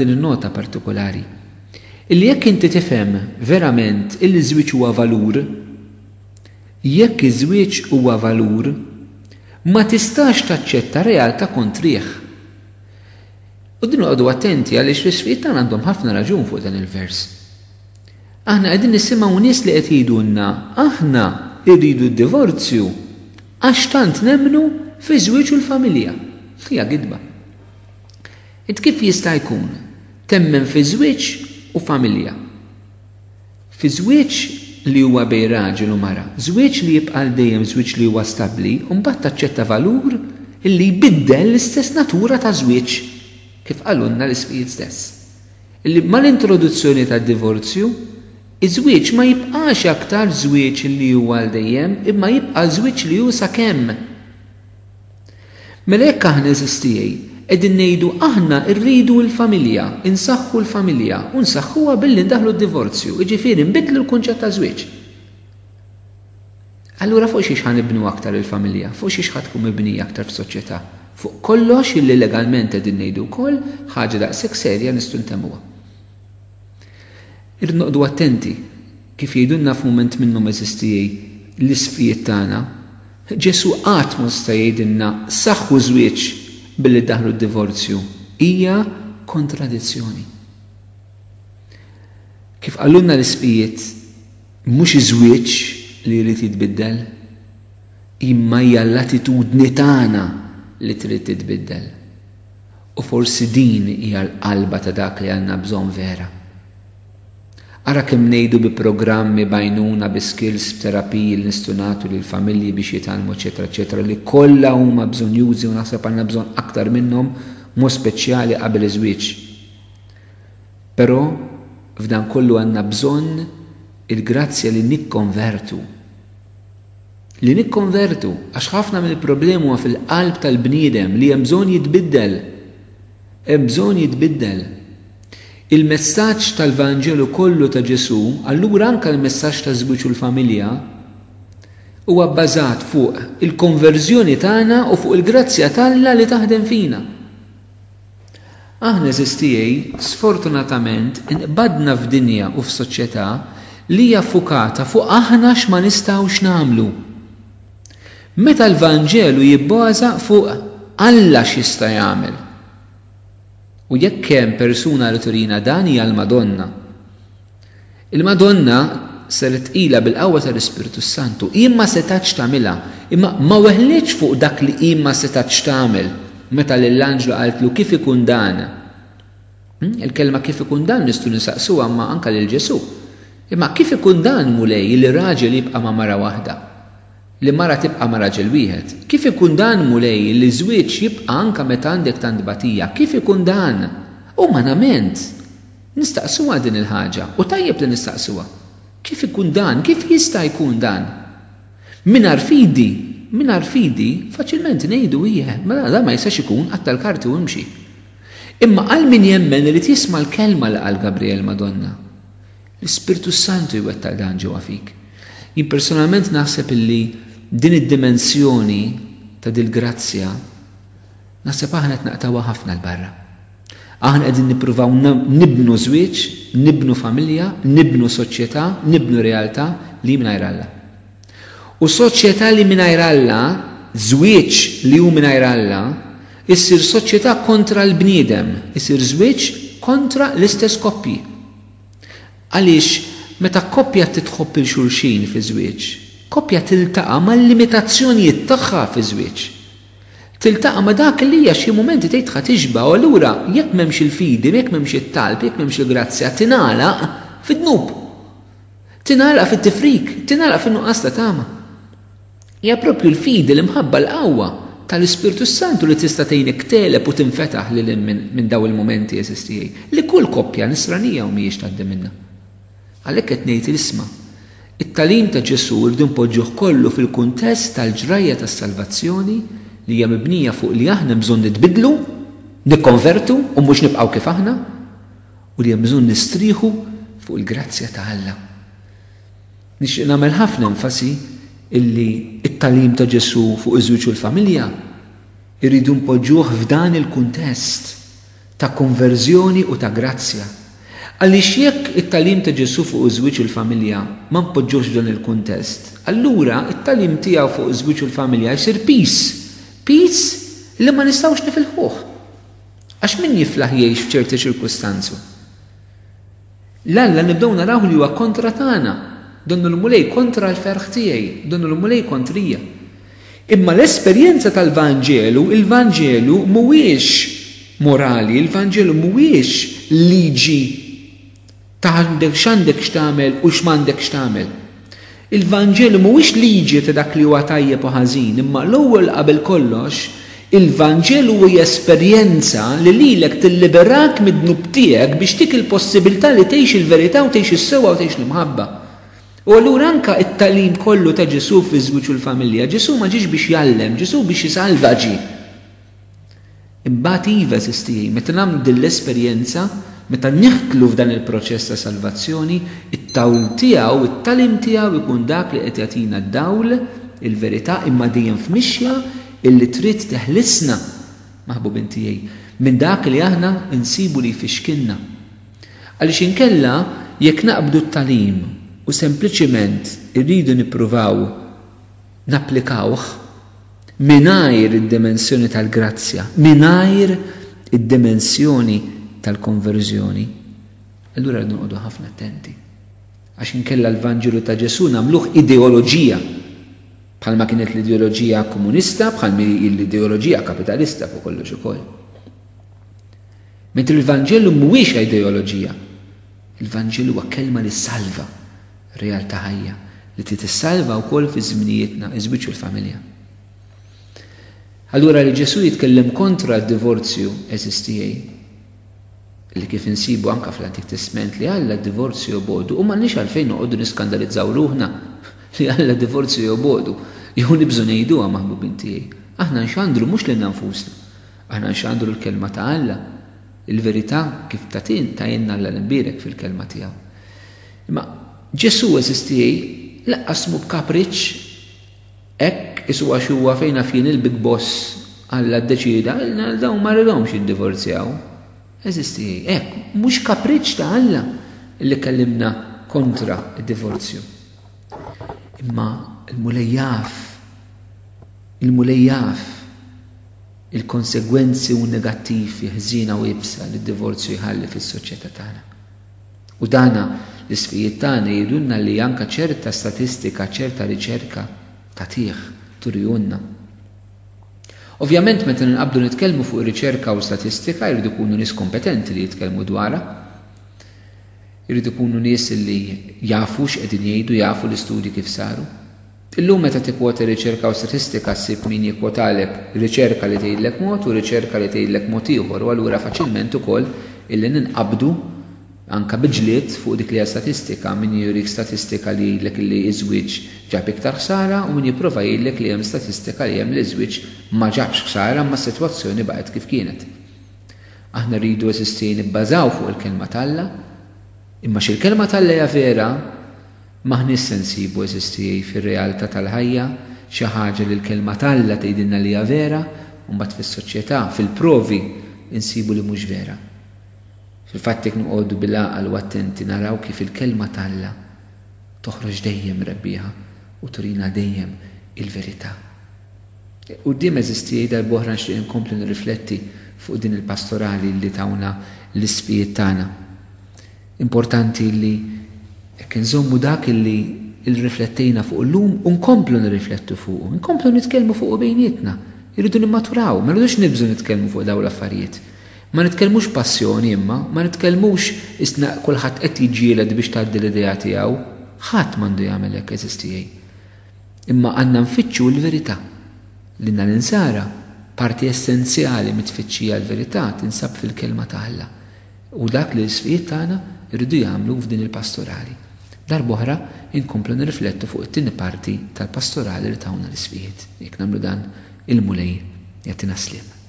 din in-nota partikolari. Illi jekk inti tifhem verament illi żwieġ huwa valur, jekk iż-żwieġ huwa valur, ma tistax taċċetta realtà kontrih. U din noqogħdu attenti għaliex l-isfijiet tagħna għandhom ħafna raġun fuq dan il-vers. Aħna qegħdin nisimgħu nies li qed jgħidulna aħna rridu d-divorzju għax tant nemmnu fi żwieġ u l-familja. Hija gidba. Int kif jista' jkun temmen fi żwieġ u familja? Fi żwieġ li huwa bejn raġel u mara, żwieġ li jibqa' dejjem żwieġ li huwa stabbli, u mbagħad taċċetta valur illi jbiddel l-istess natura ta' żwieġ kif qalulna l-isfijiet stess. Illi mal-introduzzjoni tad-divorzju, iż-żwieġ ma jibqax aktar żwieġ li huwa għal dejjem, imma jibqa' żwieġ li hu sakemm. Mela jekk aħna eżistijej, qegħdin ngħidu aħna rridu l-familja, insaħħu l-familja u nsaħħuha billi ndaħlu d-divorzju, jiġifieri nbidlu l-kunċett ta' żwieġ. Allura fuq xiex ħanibnu aktar il-familja, fuq xiex ħadkun mibnija aktar f'soċjetà, fuq kollox illi legalment qegħdin ngħidu wkoll ħaġa daqshekk serja nistgħu ntemmuha. Irid noqgħdu attenti kif jgħidulna f'mument minnhom eżistijej l-isfijiet tagħna, Ġesu qatt ma sta jgħidilna saħħu żwieġ billi daħlu d-divorzju. Hija kontradizzjoni. Kif qallulna l-isfijiet mhux iż-żwieġ li jrid jitbiddel, imma hija l-attitudni tagħna li trid titbiddel. U forsi din hija l-qalba ta' dak li għandna bżonn vera. Ara kemm ngħidu bi programmi bajnuna bi skills b'terapiji li nistgħu nagħtu lill-familji biex jitgħallmu eċetera, li kollha huma bżonjużi u naħseb għandna bżonn aktar minnhom mod speċjali qabel iż-żwieġ. Però f'dan kollu għandna bżonn il-grazzja li nikkonvertu. Li nikkonvertu għax ħafna mill-problemi huwa fil-qalb tal-bniedem li hemm bżonn jitbiddel. Hemm bżonn jitbiddel. Il-messaġġ tal-Vanġelu kollu ta' Ġesu, allura anke l-messaġġ ta' żwieġ u l-familja, huwa bbażat fuq il-konverżjoni tagħna u fuq il-grazzja tagħna li taħdem fina. Aħna eżistijej, sfortunatament, inqbadna f'dinja u f'soċjetà li hija ffukata fuq aħna x'ma nistgħux nagħmlu. Meta l-Vanġelu jibbaża fuq Alla x'jista' jagħmel. U jekk hemm persuna li turina dan hija l-Madonna. Il-Madonna saret ilha bil-qawwa tal-Ispiritu Santu, imma setax tagħmilha, imma ma weħlitx fuq dak li imma setax tagħmel meta lill-anġlu qaltlu kif ikun dan. Il-kelma kif ikun dan nistgħu nisaqsuha ma anke lil Ġesu. Imma kif ikun dan mulej li raġel jibqa' ma' mara waħda, li mara tibqa' ma' raġel wieħed? Kif ikun dan mulej li żwieġ jibqa' anke meta għandek tant batija? Kif ikun dan? Umanament nistaqsuha din il-ħaġa u tajjeb li nistaqsuha. Kif ikun dan? Kif jista' jkun dan? Mingħajr fidi faċilment ngħidu hija, mela ma jistax ikun qatta l-karti u imxi. Imma għal min jemmen li tisma' l-kelma li qal Gabriel Madonna, l-Ispiritu Santu jwettaq dan ġewwa fik. Jien personalment naħseb illi din id-dimensjoni ta' dil-grazzja naħseb aħna qed naqtawha ħafna l-barra. Aħna qegħdin nippruvaw nibnu żwieġ, nibnu familja, nibnu soċjetà, nibnu realtà li mingħajr Alla. U soċjetà li mingħajr Alla, żwieġ li hu mingħajr Alla, issir soċjetà kontra l-bniedem, issir żwieġ kontra l-istess koppji. Għaliex meta koppja titħobb il-xulxin fi żwieġ, koppja tiltaqa' mal-limitazzjonijiet tagħha fi żwieġ. Tiltaqa' ma' dak li hija xi mumenti tgħidha tixba' u allura jekk m'hemmx il-fidi, jekk m'hemmx it-talb, jekk m'hemmx il-grazzja, tingħalaq fid-dnub. Tingħalaq fit-tifrik, tingħalaq fin-nuqqas ta' tama. Hija proprju l-fidi li mħabba l-qawwa tal-Ispiritu Santu li tista' tgħinek telep u tinfetaħ lil minn daw il-momenti eżistijej li kull koppja nisranija u mhijiex tgħaddi minnha. Għalhekk qed ngħid isma' it-tagħlim ta' Ġesu rridu npoġġuh kollu fil-kuntest tal-ġrajja tas-salvazzjoni li hija mibnija fuq li aħna bżonn nitbidlu, nikkonvertu u mhux nibqgħu kif aħna, u li hemm bżonn nistrieħu fuq il-grazzja ta' Alla. Nixtieq nagħmel ħafna enfasi illi it-tagħlim ta' Ġesu fuq iż-żwieġ u l-familja irridu npoġġuh f'dan il-kuntest ta' konverżjoni u ta' grazzja. Għaliex jekk it-talim ta' Ġesu fuq iż-żwieġ u l-familja ma npoġġux dan il-kuntest, allura it-talim tiegħu fuq iż-żwieġ u l-familja jsir peace li ma nistgħux nifilħuh. Għax min jiflaħ jgħix f'ċerti ċirkustanzu. L-Alla nibdew naraw li huwa kontra tagħna, donnu l-mulej kontra l-ferħ tiegħi, donnu l-mulej kontrija. Imma l-esperjenza tal-Vanġelu, il-Vanġelu mhuwiex morali, il-Vanġelu mhuwiex liġi ta' għandek x'għandek x'tagħmel u x'm'għandek x'tagħmel. Il-Vanġelu mhuwiex liġi ta' dak li huwa tajjeb u ħażin, imma l-ewwel qabel kollox il-Vanġelu huwa esperjenza li lilek tilliberak mid-dnub tiegħek biex tik il-possibilità li tgħix il-verità u tgħix is-sewwa u tgħix l-imħabba. U allura anke it-talim kollu ta' Ġesu fiż-żwieġ u l-familja, Ġesu ma ġiex biex jgħallem, Ġesu biex jisalva ġie. Imbagħad iva sistijaj, meta nagħmlu din l-esperjenza, meta nieħdlu f'dan il-proċess ta' salvazzjoni, it-tawl tiegħu, it-talim tiegħu ikun dak li qed jagħtina d-dawl, il-verità imma dejjem f'mixja illi trid teħlisna maħbubin tiegħi minn dak li aħna insibu li fixkinna. Għaliex inkella jekk naqbdu t-talim u sempliċiment irridu nippruvaw napplikawh mingħajr id-dimensjoni tal-grazzja, mingħajr id-dimensjoni tal-konverżjoni, allura rridu noqogħdu ħafna attenti. Għax inkella l-Vanġelu ta' Ġesu nagħmluh ideoloġija. Bħalma kienet l-ideoloġija komunista, bħalma l-ideoloġija kapitalista fuq kollox ukoll. Mentri l-Vanġelu mhuwiex ideoloġija. Il-Vanġelu huwa kelma li salva, realtà ħajja, li titissalva wkoll fi żminijietna, iż-żwieġ u l-familja. Allura li Ġesu jitkellem kontra d-divorzju eżistijaj, li kif insibu anke fl-Antik Testament li Alla d-divorzju bodu, u m'għandniex għalfejn noqogħdu niskandalizzaw ruħna li Alla d-divorzju jobodu, jew nibżu ngħiduha maħbubin tiegħi. Aħna nxandru mhux lil nfusna, aħna nxandru l-kelma ta' Alla, il-verità kif tajinna Alla l-imbierek fil-kelma tiegħu. Imma Ġesu eżistijaj laqqas mu b'kapriċċ hekk iswa xi huwa fejn fien il-big boss Alla ddeċida dawn ma rridhomx jiddivorzjaw. Eżistijaj, hekk mhux kapriċċ ta' Alla li kellimna kontra id-divorzju. Imma il-mulejjaf, il-konsegwenzi u negattivi ħżina u ibsa li d-divorzju jħalli fis-soċjetà tagħna. U dana l-isfijiet tagħna jgħidulna li anke ċerta statistika, ċerta riċerka tagħtih turjunna. Ovvjament meta nqabdu nitkellmu fuq riċerka u statistika jridu jkunu nies kompetenti li jitkellmu dwarha. Jridu jkunu nies li jafu x'qegħdin jgħidu, jafu l-istudji kif saru. Illum meta tikkwota riċerka u statistika ssib min jikkwotalek riċerka li tgħidlek mod u riċerka li tgħidlek mod ieħor, u allura faċilment ukoll illi ninqabdu anke biġliet fuq dik li hija statistika, min jurik statistika li jgħidlek li iż-żwieġ ġab iktar ħsara u min jipprova jgħidlek li hemm statistika li hemm l-iżwieġ ma ġabx ħsara ma s-sitwazzjoni baqgħet kif kienet. Aħna rridu eżistien nibbażaw fuq il-kelma tal-Alla, imma x'il-kelma tal-Alla hija vera maħnis se nsibu eżistijaj fir-realtà tal-ħajja xi ħaġa li l-kelma tal-Alla tgħidilna li hija vera u mbagħad fis-soċjetà fil-provi insibu li mhux vera. Fil-fatt jekk noqogħdu bil-għaqal u attenti naraw kif il-kelma tal-Alla toħroġ dejjem rebbieħa u turina dejjem il-verità. Quddiem eżistijaj darb'oħra nixtieq inkompli nirrifletti fuq din il-pastorali li tawna l-isfijiet tagħna. Importanti li jekk nżommu dak li riflettejna fuq illum u nkomplu nirriflettu fuq, nkomplu nitkellmu fuq bejnietna. Irridu nimmaturaw, ma rridux nibżu nitkellmu fuq dawn l-affarijiet. Ma nitkellmux passjoni imma, ma nitkellmux isna kulħadd qed jiġieled biex tgħaddi l-idea tiegħu, ħadd m'għandu jagħmel hekk eżistijaj. Imma għandna nfittxu l-verità. Lilna ninsara parti essenzjali mit-tfittxija l-verità tinsab fil-kelma ta' Alla. U dak li l-isfijiet tagħna irridu jagħmlu f'din il-pastorali. Darb'oħra inkomplu nirriflettu fuq it-tieni parti tal-pastorali li tawna l-isfijiet. Jekk nagħmlu dan il-mulej jagħtina sliem.